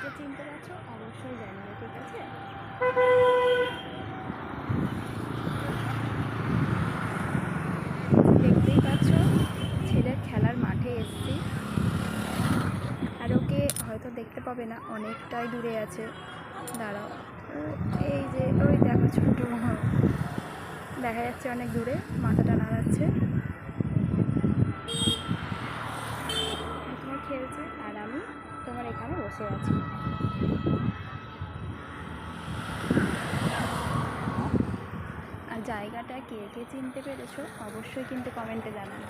কে চিনতে পারছো অবশ্যই জানিও, ঠিক আছে? দেখতেই পাচ্ছ ছেলের খেলার মাঠে এসছি, আর ওকে হয়তো দেখতে পাবে না, অনেকটাই দূরে আছে। দাঁড়াও, এই যে ওই দেখো ছোটো দেখা যাচ্ছে অনেক দূরে, মাথাটা নাড়াচ্ছে, তোমার খেলছে আর আমি তোমার এখানে বসে আছি। আর জায়গাটা কে কে চিনতে পেরেছো অবশ্যই কিন্তু কমেন্টে জানাবে।